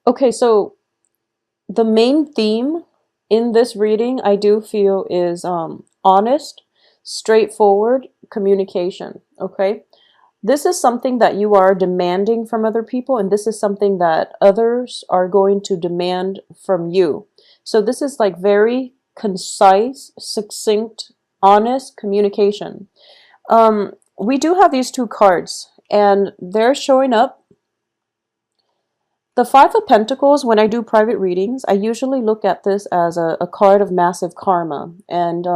Okay, so the main theme in this reading, I do feel, is honest, straightforward communication. Okay, this is something that you are demanding from other people, and this is something that others are going to demand from you. So this is like very concise, succinct, honest communication. We do have these two cards, and they're showing up. The Five of Pentacles, when I do private readings, I usually look at this as a card of massive karma. And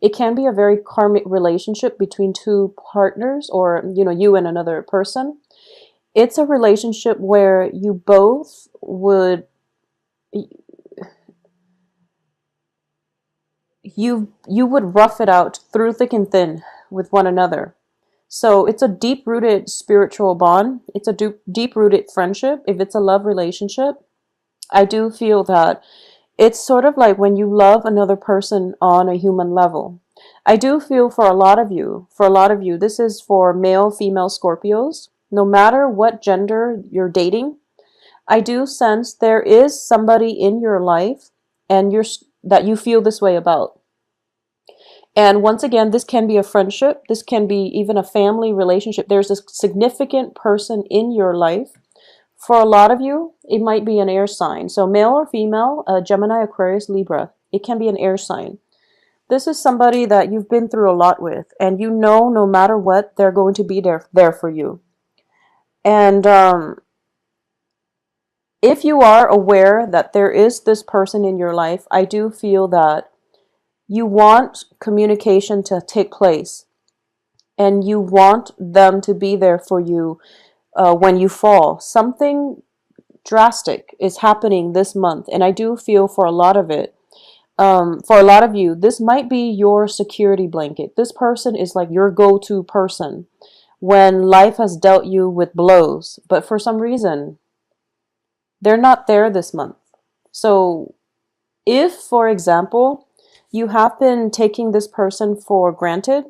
it can be a very karmic relationship between two partners, or, you and another person. It's a relationship where you both would, you would rough it out through thick and thin with one another. So it's a deep-rooted spiritual bond. It's a deep-rooted friendship. If it's a love relationship, I do feel that it's sort of like when you love another person on a human level. I do feel for a lot of you, this is for male, female Scorpios. No matter what gender you're dating, I do sense there is somebody in your life and that you feel this way about. And once again, this can be a friendship. This can be even a family relationship. There's a significant person in your life. For a lot of you, it might be an air sign. So male or female, Gemini, Aquarius, Libra. It can be an air sign. This is somebody that you've been through a lot with, and you know no matter what, they're going to be there for you. And if you are aware that there is this person in your life, I do feel that you want communication to take place, and you want them to be there for you when you fall. Something drastic is happening this month, and I do feel for a lot of it, for a lot of you, this might be your security blanket. This person is like your go-to person when life has dealt you with blows, but for some reason, they're not there this month. So if, for example, you have been taking this person for granted,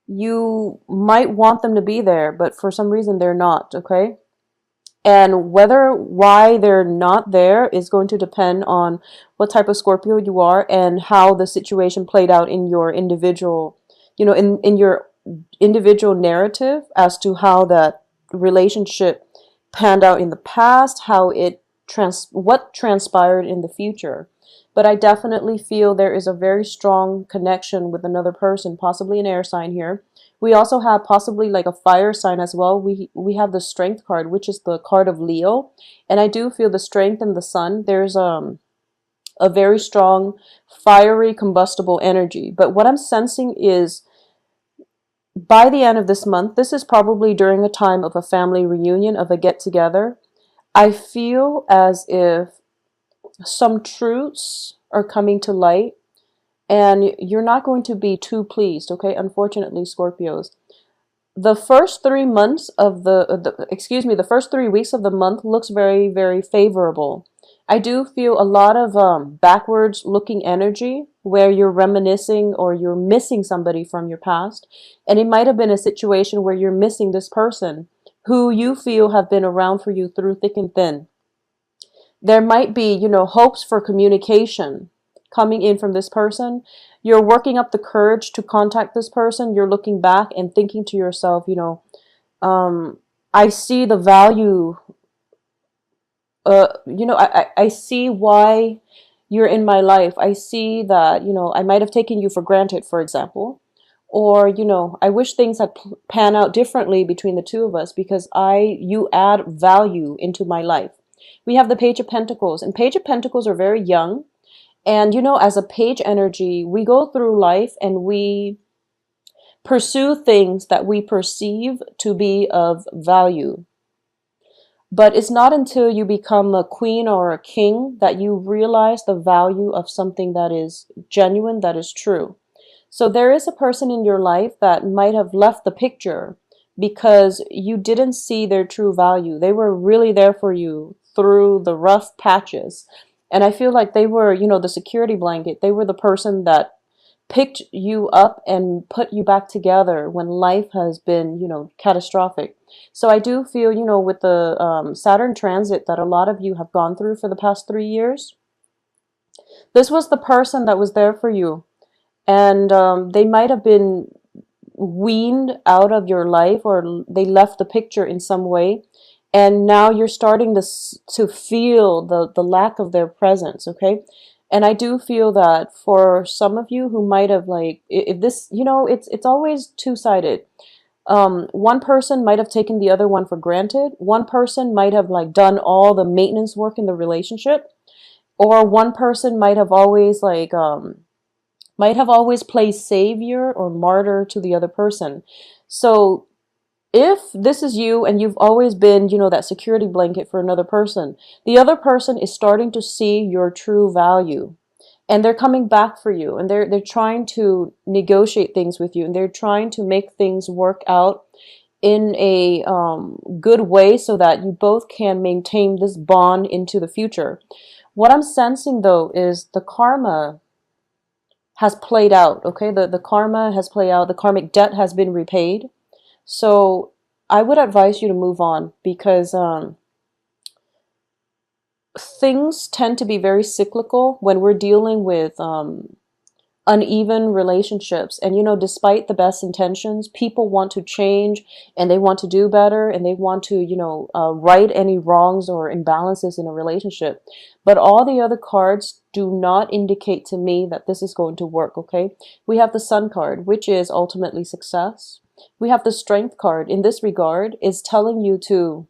you might want them to be there, but for some reason they're not, okay? And why they're not there is going to depend on what type of Scorpio you are and how the situation played out in your individual, in your individual narrative as to how that relationship panned out in the past, what transpired in the future. But I definitely feel there is a very strong connection with another person, possibly an air sign here. We also have possibly like a fire sign as well. We have the Strength card, which is the card of Leo. And I do feel the Strength and the Sun. There's a very strong fiery combustible energy. But what I'm sensing is by the end of this month, this is probably during a time of a family reunion, of a get together. I feel as if some truths are coming to light, and you're not going to be too pleased, okay? Unfortunately, Scorpios. The first 3 months of the first 3 weeks of the month looks very, very favorable. I do feel a lot of backwards looking energy where you're reminiscing or you're missing somebody from your past. And it might have been a situation where you're missing this person who you feel have been around for you through thick and thin. There might be, hopes for communication coming in from this person. You're working up the courage to contact this person. You're looking back and thinking to yourself, I see the value. I see why you're in my life. I see that, I might have taken you for granted, for example. Or, I wish things had pan out differently between the two of us because you add value into my life. We have the Page of Pentacles, and Page of Pentacles are very young. And, as a page energy, we go through life and we pursue things that we perceive to be of value. But it's not until you become a queen or a king that you realize the value of something that is genuine, that is true. So there is a person in your life that might have left the picture because you didn't see their true value. They were really there for you through the rough patches. And I feel like they were, the security blanket. They were the person that picked you up and put you back together when life has been, catastrophic. So I do feel, with the Saturn transit that a lot of you have gone through for the past 3 years, this was the person that was there for you. And they might have been weaned out of your life, or they left the picture in some way, and now you're starting to feel the lack of their presence. Okay, and I do feel that for some of you who might have, like, if this, it's always two-sided. One person might have taken the other one for granted. One person might have, like, done all the maintenance work in the relationship, or one person might have always played savior or martyr to the other person. So if this is you and you've always been, that security blanket for another person, the other person is starting to see your true value. And they're coming back for you, and they're trying to negotiate things with you, and they're trying to make things work out in a good way so that you both can maintain this bond into the future. What I'm sensing, though, is the karma has played out. Okay, the karma has played out. The karmic debt has been repaid. So I would advise you to move on, because things tend to be very cyclical when we're dealing with uneven relationships. And, despite the best intentions, people want to change, and they want to do better, and they want to, right any wrongs or imbalances in a relationship. But all the other cards do not indicate to me that this is going to work. Okay, we have the Sun card, which is ultimately success. We have the Strength card. In this regard, is telling you to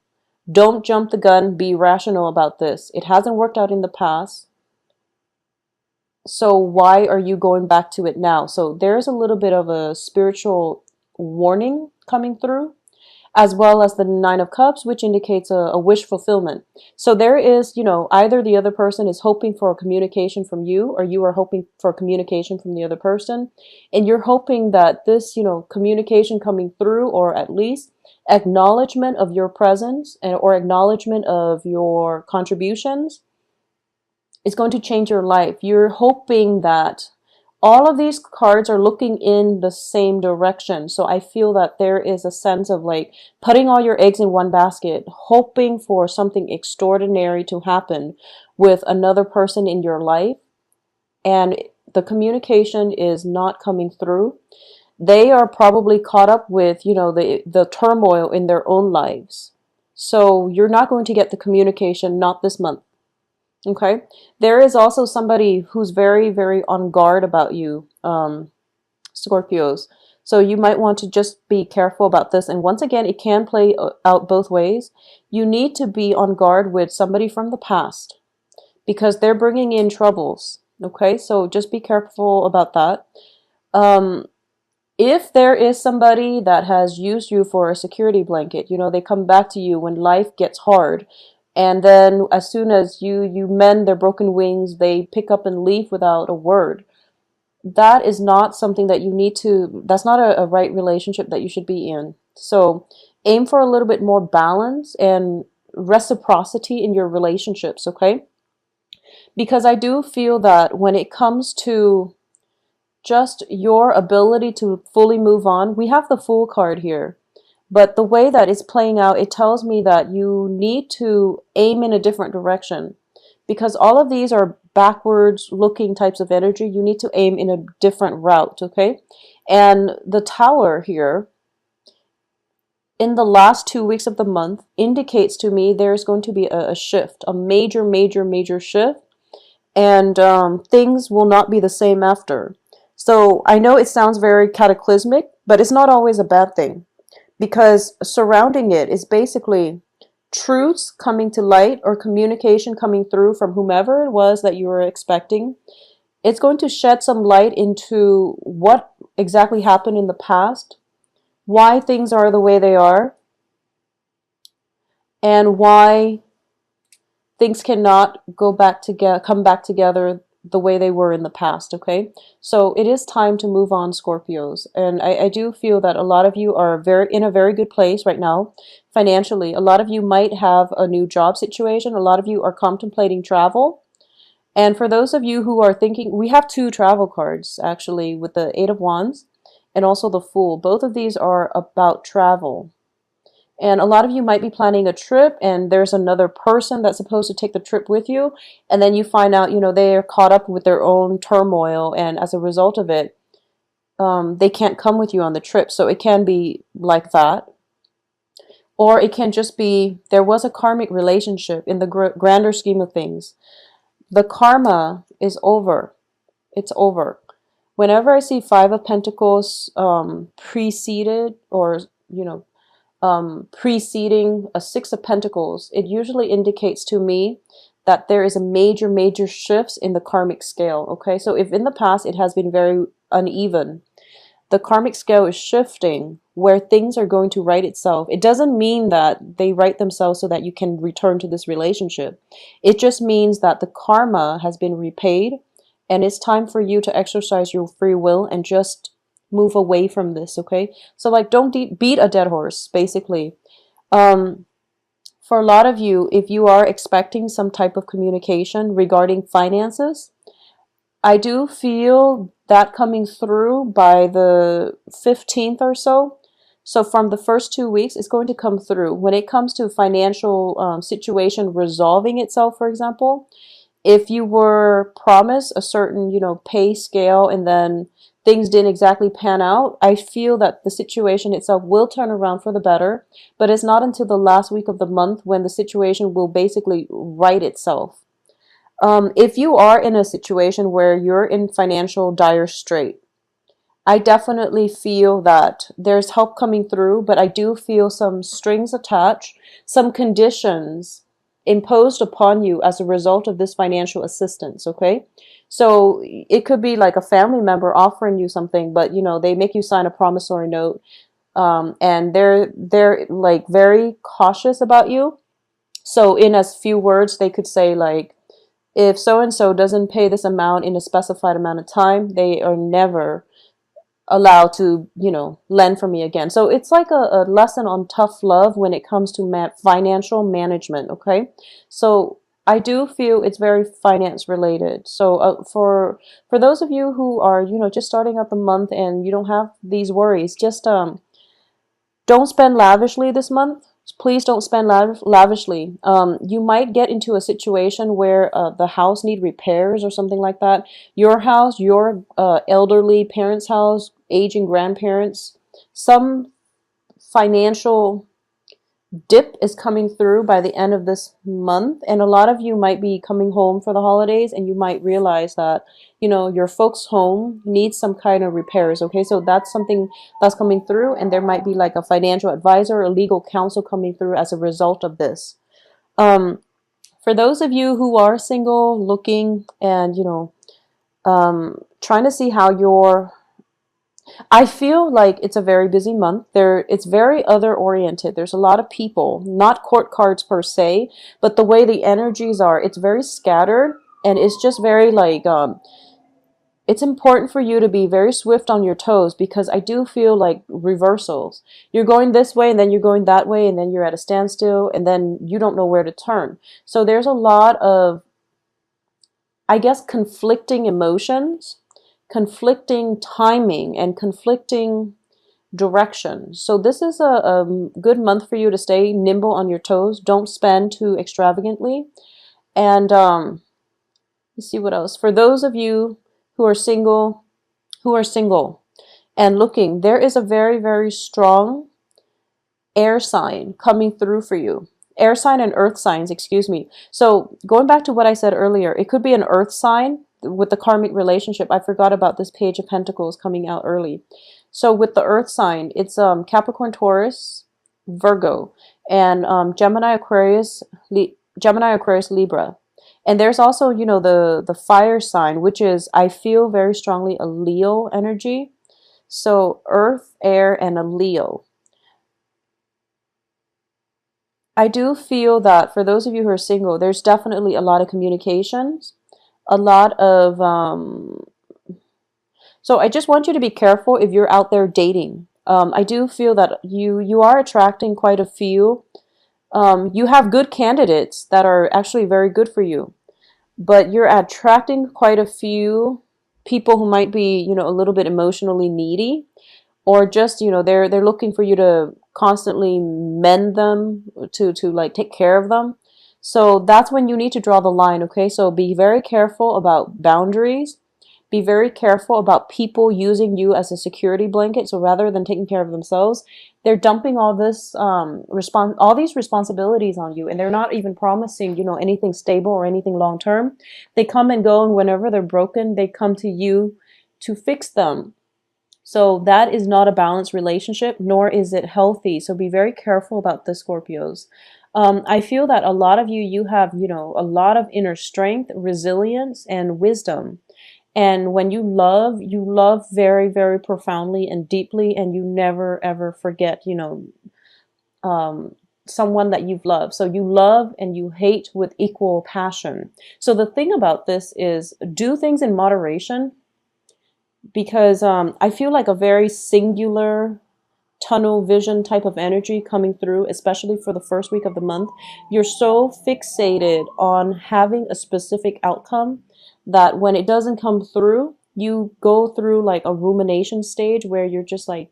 don't jump the gun, be rational about this. It hasn't worked out in the past, so why are you going back to it now? So there's a little bit of a spiritual warning coming through, as well as the Nine of Cups, which indicates a wish fulfillment. So there is, either the other person is hoping for a communication from you, or you are hoping for communication from the other person. And you're hoping that this, communication coming through, or at least acknowledgement of your presence, or acknowledgement of your contributions, is going to change your life. You're hoping that all of these cards are looking in the same direction. So I feel that there is a sense of, like, putting all your eggs in one basket, hoping for something extraordinary to happen with another person in your life, and the communication is not coming through. They are probably caught up with, the turmoil in their own lives. So you're not going to get the communication, not this month. Okay, there is also somebody who's very, very on guard about you, Scorpios. So you might want to just be careful about this. And once again, it can play out both ways. You need to be on guard with somebody from the past, because they're bringing in troubles. Okay, so just be careful about that. If there is somebody that has used you for a security blanket, they come back to you when life gets hard. And then as soon as you mend their broken wings, they pick up and leave without a word. That is not something that you need to, that's not a right relationship that you should be in. So aim for a little bit more balance and reciprocity in your relationships, okay? Because I do feel that when it comes to just your ability to fully move on, we have the Fool card here. But the way that it's playing out, it tells me that you need to aim in a different direction, because all of these are backwards looking types of energy. You need to aim in a different route, okay? And the Tower here, in the last 2 weeks of the month, indicates to me there's going to be a shift, a major, major, major shift, and things will not be the same after. So I know it sounds very cataclysmic, but it's not always a bad thing, because surrounding it is basically truths coming to light, or communication coming through from whomever it was that you were expecting. It's going to shed some light into what exactly happened in the past, why things are the way they are, and why things cannot come back together the way they were in the past, okay? So it is time to move on, Scorpios. And I do feel that a lot of you are in a very good place right now financially. A lot of you might have a new job situation. A lot of you are contemplating travel. And for those of you who are thinking, we have two travel cards actually with the Eight of Wands and also the Fool. Both of these are about travel. And a lot of you might be planning a trip and there's another person that's supposed to take the trip with you. And then you find out, they are caught up with their own turmoil. And as a result of it, they can't come with you on the trip. So it can be like that. Or it can just be there was a karmic relationship in the grander scheme of things. The karma is over. It's over. Whenever I see Five of Pentacles preceded or, preceding a Six of Pentacles, it usually indicates to me that there is a major, major shifts in the karmic scale. Okay, so if in the past it has been very uneven, the karmic scale is shifting where things are going to right itself. It doesn't mean that they right themselves so that you can return to this relationship. It just means that the karma has been repaid and it's time for you to exercise your free will and just move away from this, okay? So like don't beat a dead horse, basically. For a lot of you, if you are expecting some type of communication regarding finances, I do feel that coming through by the 15th or so. So from the first 2 weeks, it's going to come through. When it comes to financial situation resolving itself, for example, if you were promised a certain, pay scale and then things didn't exactly pan out, I feel that the situation itself will turn around for the better, but it's not until the last week of the month when the situation will basically right itself. If you are in a situation where you're in financial dire strait, I definitely feel that there's help coming through, but I do feel some strings attached, some conditions imposed upon you as a result of this financial assistance, okay? So it could be like a family member offering you something, but they make you sign a promissory note, and they're like very cautious about you. So in as few words, they could say like, if so-and-so doesn't pay this amount in a specified amount of time, they are never allowed to, lend from me again. So it's like a lesson on tough love when it comes to financial management, okay? So I do feel it's very finance related. So for those of you who are, just starting out the month and you don't have these worries, just don't spend lavishly this month. Please don't spend lavishly. You might get into a situation where the house need repairs or something like that. Your house, your elderly parents' house, aging grandparents, some financial dip is coming through by the end of this month, and a lot of you might be coming home for the holidays and you might realize that your folks home needs some kind of repairs, okay? So that's something that's coming through, and there might be like a financial advisor or legal counsel coming through as a result of this. For those of you who are single, looking and trying to see how I feel like it's a very busy month. It's very other oriented. There's a lot of people, not court cards per se, but the way the energies are, it's very scattered, and it's just very like, it's important for you to be very swift on your toes, because I do feel like reversals. You're going this way and then you're going that way and then you're at a standstill and then you don't know where to turn. So there's a lot of, I guess, conflicting emotions, conflicting timing, and conflicting direction. So this is a good month for you to stay nimble on your toes. Don't spend too extravagantly. And let's see what else. For those of you who are single, and looking, there is a very, very strong air sign coming through for you. Air sign and earth signs, excuse me. So going back to what I said earlier, it could be an earth sign with the karmic relationship. I forgot about this Page of Pentacles coming out early. So with the earth sign, it's Capricorn, Taurus, Virgo, and Gemini, Aquarius, Libra. And there's also, the fire sign, which is, I feel very strongly, a Leo energy. So earth, air, and a Leo. I do feel that for those of you who are single, there's definitely a lot of communications, a lot of, so I just want you to be careful if you're out there dating. I do feel that you are attracting quite a few. You have good candidates that are actually very good for you. but you're attracting quite a few people who might be, a little bit emotionally needy, or just, they're looking for you to constantly mend them, to like take care of them. So that's when you need to draw the line, okay? So be very careful about boundaries. Be very careful about people using you as a security blanket. So rather than taking care of themselves, they're dumping all this all these responsibilities on you, and they're not even promising, anything stable or anything long term. They come and go, and whenever they're broken, they come to you to fix them. So that is not a balanced relationship, nor is it healthy. So be very careful about the Scorpios. I feel that a lot of you, you have, a lot of inner strength, resilience, and wisdom. And when you love very, very profoundly and deeply, and you never ever forget, um, someone that you've loved. So you love and you hate with equal passion. So the thing about this is do things in moderation, because I feel like a very singular tunnel vision type of energy coming through, especially for the first week of the month. You're so fixated on having a specific outcome that when it doesn't come through, you go through like a rumination stage where you're just like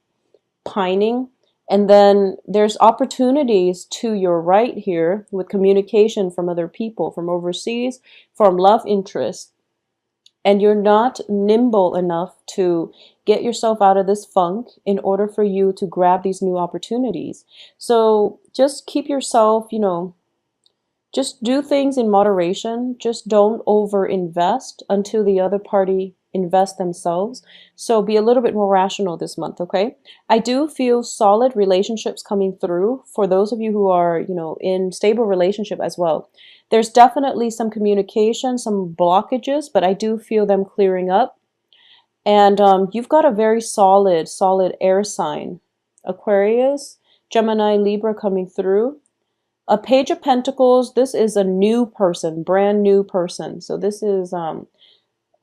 pining. And then there's opportunities to your right here with communication from other people, from overseas, from love interest, and you're not nimble enough to get yourself out of this funk in order for you to grab these new opportunities. So just keep yourself, just do things in moderation. Just don't over invest until the other party invest themselves. So be a little bit more rational this month, okay? I do feel solid relationships coming through for those of you who are, in stable relationship as well. There's definitely some communication, some blockages, but I do feel them clearing up. And you've got a very solid air sign, Aquarius, Gemini, Libra coming through. A Page of Pentacles, this is a new person, brand new person. So this is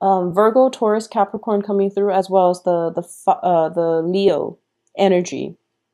Virgo, Taurus, Capricorn coming through, as well as the Leo energy.